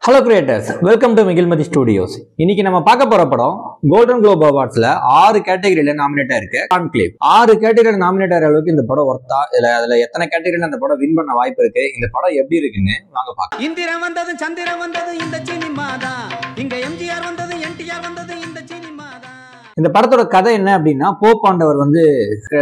Hello creators, welcome to Migilmati Studios. இன்னைக்கு நம்ம பார்க்க போற படம் கோல்டன் குளோப் அவார்ட்ஸ்ல 6 கேட்டகரியில நாமினேட் ஆயிருக்கு. கான்க்ளேவ் 6 கேட்டகரியில நாமினேட் ஆகிற அளவுக்கு இந்த படம் ஒர்த்தா இல்ல அதுல எத்தனை கேட்டகரியில அந்த படம் வின் பண்ண வாய்ப்பு இருக்கு, இந்த படம் எப்படி இருக்குன்னு வாங்க பார்க்கலாம். இந்திரன் வந்தது சந்திரன் வந்தது இந்த சினிமா தான், இங்க எம்ஜிஆர் வந்தது என்டிஆர் வந்தது இந்த சினிமா தான். இந்த படத்தோட கதை என்ன அப்படின்னா, போப் ஆண்டவர்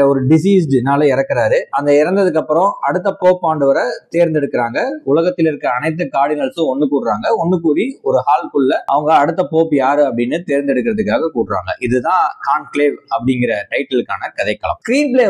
ஒரு டிசீஸ்டுனால இறக்குறாரு. அந்த இறந்ததுக்கு அப்புறம் அடுத்த போப் ஆண்டவரை தேர்ந்தெடுக்கிறாங்க. உலகத்தில் இருக்க அனைத்து கார்டினல்ஸும் ஒண்ணு கூடுறாங்க. ஒண்ணு கூடி ஒரு ஹால்குள்ள அவங்க அடுத்த போப் யாரு அப்படின்னு தேர்ந்தெடுக்கிறதுக்காக கூடுறாங்க. இதுதான் கான்க்ளேவ் அப்படிங்கிற டைட்டிலுக்கான கதைக்களம். ஸ்கிரீன் பிளே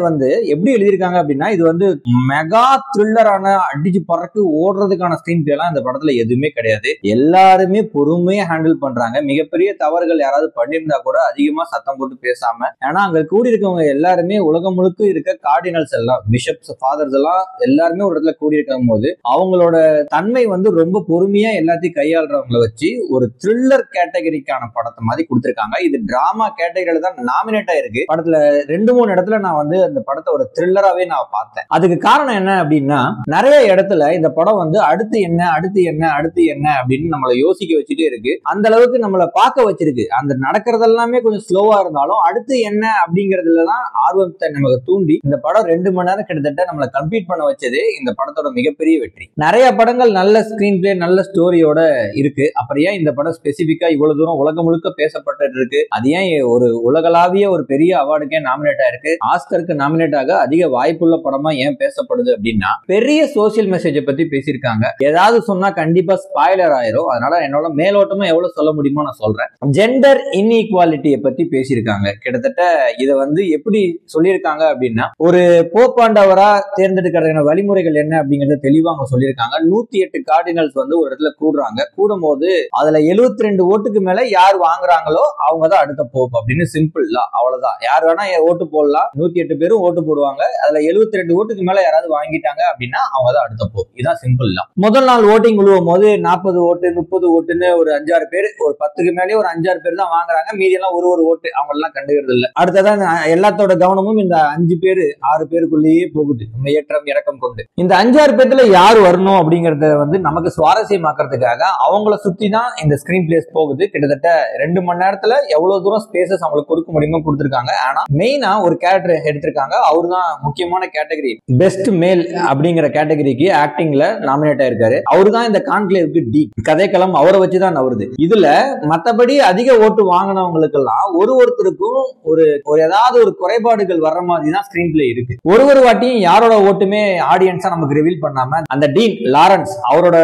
எப்படி எழுதியிருக்காங்க அப்படின்னா, இது மெகா த்ரில்லரான அடிச்சு பறக்கு ஓடுறதுக்கான ஸ்கிரீன் பிளே எல்லாம் இந்த படத்துல எதுவுமே கிடையாது. எல்லாருமே பொறுமையா ஹேண்டில் பண்றாங்க. மிகப்பெரிய தவறுகள் யாராவது பண்ணியிருந்தா கூட அதிகமா சத்தம் போட்டு பேசாம, ஏன்னா அங்க கூடி இருக்கவங்க எல்லாருமே உலகம் முழுக்க இருக்க கார்டினல்ஸ் எல்லாம், பிஷப்ஸ், ஃபாதர்ஸ் எல்லாம் எல்லாருமே ஒரு இடத்துல கூடி இருக்கும் போது அவங்களோட தன்மை ரொம்ப பொறுமையா எல்லாத்தையும் கையாளுறவங்களை வச்சு ஒரு த்ரில்லர் கேட்டகரிக்கான படத்தை மாதிரி கொடுத்திருக்காங்க. இது டிராமா கேட்டகரியில தான் நாமினேட் ஆயிருக்கு. படத்துல 2-3 இடத்துல நான் அந்த படத்தை ஒரு த்ரில்லராவே நான் பார்த்தேன். அதுக்கு காரணம் என்ன அப்படின்னா, நிறைய இடத்துல இந்த படம் அடுத்து என்ன அடுத்து என்ன அடுத்து என்ன அப்படின்னு நம்மளை யோசிக்க வச்சுட்டே இருக்கு. அந்த அளவுக்கு நம்மளை பார்க்க வச்சிருக்கு. அந்த நடக்கிறதெல்லாமே கொஞ்சம் ஸ்லோவா இருந்தாலும் அடுத்து என்ன அப்படிங்கறதுலதான் ஆர்வத்தை நமக்கு தூண்டி இந்த படம் 2 மணி நேரம் கிட்டத்தட்ட நம்மளை கம்ப்ளீட் பண்ண வச்சதே இந்த படத்தோட மிகப்பெரிய வெற்றி. நிறைய படங்கள் நல்ல ஸ்கிரீன் பிளே நல்ல ஸ்டோரியோட இருக்கு. அப்புறம் ஏன் இந்த படம் ஸ்பெசிபிக்கா இவ்வளவு தூரம் உலகம் முழுக்க பேசப்பட்டு இருக்கு? அது ஏன் ஒரு உலகளாவிய ஒரு பெரிய அவார்டுக்கே நாமினேட் ஆயிருக்கு? ஆஸ்கருக்கு நாமினேட் ஆக அதிக வாய்ப்புள்ள படமா ஏன் பேசப்படுது அப்படின்னா, பெரிய சோசியல் மெசேஜை பத்தி பேசியிருக்காங்க. ஏதாவது சொன்னா கண்டிப்பா ஸ்பாய்லர் ஆயிரும். அதனால என்னோட மேலோட்டமா எவ்வளவு சொல்ல முடியுமோ நான் சொல்றேன். ஜெண்டர் இன்இக்வாலிட்டியை பத்தி பேசியிருக்காங்க. கிட்டத்தட்ட இதை எப்படி சொல்லியிருக்காங்க அப்படின்னா, ஒரு போப்பாண்டவரா தேர்ந்தெடுக்கிறதுக்கான வழிமுறைகள் என்ன அப்படிங்கறத தெளிவாக சொல்லியிருக்காங்க. 108 கார்டினல்ஸ் ஒரு இடத்துல கூடுறாங்க. கூடும் போது அதுல 72 ஓட்டுக்கு மேல யார் வாங்குறாங்களோ அவங்க தான் அடுத்த போப் அப்படின்னு சிம்பிள். அவ்வளவுதான். யார் வேணா ஓட்டு போடலாம். 108 பேரும் ஓட்டு போடுவாங்க. அதுல 72 ஓட்டுக்கு மேல யாராவது வாங்கிட்டாங்க அப்படின்னா அவங்க தான் அடுத்த போப். இதான் சிம்பிள். முதல் நாள் ஓட்டிங் விழுவும் போது 40 ஓட்டு 30 ஓட்டுன்னு ஒரு 5-6 பேர், ஒரு 10க்கு மேலே ஒரு 5-6 பேர் தான் வாங்குறாங்க. மீதி எல்லாம் ஒரு ஓட்டு அவங்க எல்லாம் கண்டுகிறது இல்ல. அடுத்ததான் எல்லாத்தோட கவனமும் இந்த 5 பேரு 6 பேருக்குள்ளேயே போகுது. ஏற்றம் இறக்கம் கொண்டு இந்த 5-6 பேர்ல யார் வரணும் அப்படிங்கறத நமக்கு சுவாரஸ்யமாக்குறதுக்காக அவங்கள சுத்தி தான் இந்த ஸ்கிரீன் பிளேஸ் போகுது. கிட்டத்தட்ட 2 மணி நேரத்துல எவ்வளவு தூரம் ஸ்பேசஸ் அவங்களுக்கு கொடுக்க முடியுமோ கொடுத்திருக்காங்க. ஆனா மெயினா ஒரு கேரக்டர் எடுத்திருக்காங்க. அவரு தான் முக்கியமான கேட்டகரி. பெஸ்ட் மேல் அப்படிங்கிற கேட்டகரிக்கு ஆக்டிங்ல நாமினேட் ஆயிருக்காரு. அவரு தான் இந்த கான்க்ளேவுக்கு டி. கதைக்களம் அவரை வச்சுதான் நவருது. இதுல மத்தபடி அதிக ஓட்டு வாங்கினவங்களுக்கு எல்லாம் ஒருத்தருக்கும் ஒரு ஏதாவது ஒரு குறைபாடுகள் வர்ற மாதிரி தான் ஸ்கிரீன் பிளே இருக்கு. ஒரு வாட்டியும் யாரோட ஓட்டுமே ஆடியன்ஸா நமக்கு ரிவீல் பண்ணாம அந்த டீன் லாரன்ஸ் அவரோட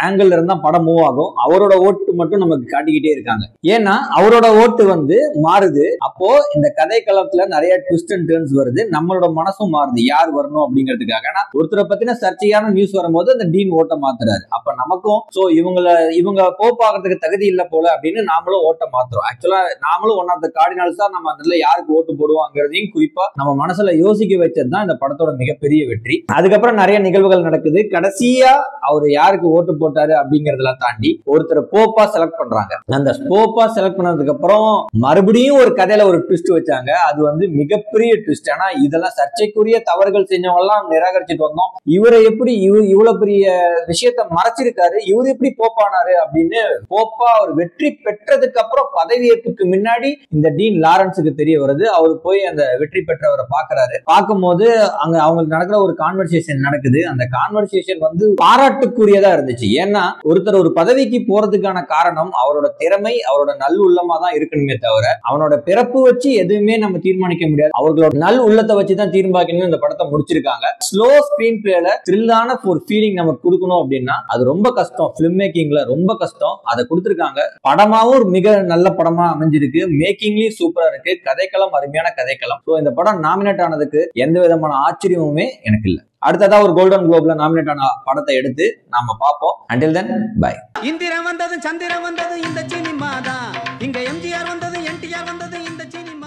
ஆங்கிள் இருந்தா படம் மூவ் ஆகும். அவரோட ஓட்டு மட்டும் நமக்கு காட்டிக்கிட்டே இருக்காங்க. ஏன்னா அவரோட ஓட்டு மாறுது. அப்போ இந்த கதைக்களத்துல நிறைய ட்விஸ்ட் அண்ட் டர்ன்ஸ் வருது. நம்மளோட மனசும் மாறுது யார் வரணும் அப்படிங்கிறதுக்காக. ஏன்னா ஒருத்தரை பத்தின சர்ச்சையான நியூஸ் வரும்போது அந்த டீன் ஓட்ட மாத்துறாரு. அப்ப நமக்கும் இவங்க போப் ஆகிறதுக்கு தகுதி இல்ல போல அப்படின்னு நாமளும் ஓட்ட மாத்துறோம். ஆக்சுவலா நாமளும் ஒன் ஆஃப் த கார்டினல்ஸ் தான். நம்ம அதுல யாருக்கு ஓட்டு போடுவாங்கிறதையும் குறிப்பா நம்ம மனசுல யோசிக்க வச்சது தான் இந்த படத்தோட மிகப்பெரிய வெற்றி. அதுக்கப்புறம் நிறைய நிகழ்வுகள் நடக்குது. கடைசியா அவர் யாருக்கு ஓட்டு போட்டாரு அப்படிங்கறதுல தாண்டி ஒருத்தர் போப்பா செலக்ட் பண்றாங்க. அந்த போப்பா செலக்ட் பண்ணதுக்கு அப்புறம் மறுபடியும் ஒரு கதையில ஒரு ட்விஸ்ட் வச்சாங்க. அது மிகப்பெரிய ட்விஸ்ட். ஆனா இதெல்லாம் சர்ச்சைக்குரிய தவறுகள் செஞ்சவங்க எல்லாம் நிராகரிச்சுட்டு வந்தோம். இவரை எப்படி இவ்வளவு பெரிய விஷயத்த மறைச்சிருக்காரு, இவர் எப்படி போப்பானாரு அப்படின்னு போப்பா ஒரு வெற்றி பெற்றதுக்கு அப்புறம் பதவியேற்புக்கு முன்னாடி இந்த டீன் லாரன்ஸுக்கு தெரிய வருது. அவரு போய் அந்த வெற்றி பெற்றவரை பாக்குறாரு. பார்க்கும்போது அங்க அவங்களுக்கு நடக்கிற ஒரு கான்வர்சேஷன் நடக்குது. அந்த கான்வர்சேஷன் பாராட்டுக்குரியதா இருந்துச்சு. ஏன்னா ஒருத்தர் ஒரு பதவிக்கு போறதுக்கான காரணம் அவரோட திறமை, அவரோட நல் உள்ளமா தான் இருக்கணுமே தவிர அவனோட பிறப்பு வச்சு எதுவுமே நம்ம தீர்மானிக்க முடியாது. அவர்களோட நல் உள்ளத்தை வச்சுதான் தீர்மானிக்கணும். இந்த படத்தை முடிச்சிருக்காங்க. ஸ்லோ ஸ்கிரீன் பிளேல த்ரில்லான ஒரு ஃபீலிங் நமக்கு கொடுக்கணும் அப்படின்னா அது ரொம்ப கஷ்டம். பிலிம் மேக்கிங்ல ரொம்ப கஷ்டம். அதை கொடுத்திருக்காங்க. படமாவும் மிக நல்ல படமா அமைஞ்சிருக்கு. மேக்கிங்லயும் சூப்பரா இருக்கு. கதைக்களம் அருமையான கதைக்களம். இந்த படம் நாமினேட் ஆனதுக்கு எந்த விதமான ஆச்சரியமுமே எனக்கு இல்ல. அடுத்ததா ஒரு கோல்டன் குளோப்ல நாமினேட் ஆன படத்தை எடுத்து நாம பார்ப்போம். until then bye. இந்திரன் வந்தது சந்திரன் வந்தது இந்த சினிமா தான், இங்க எம்ஜிஆர் வந்தது என்டிஆர் வந்தது இந்த சினிமா.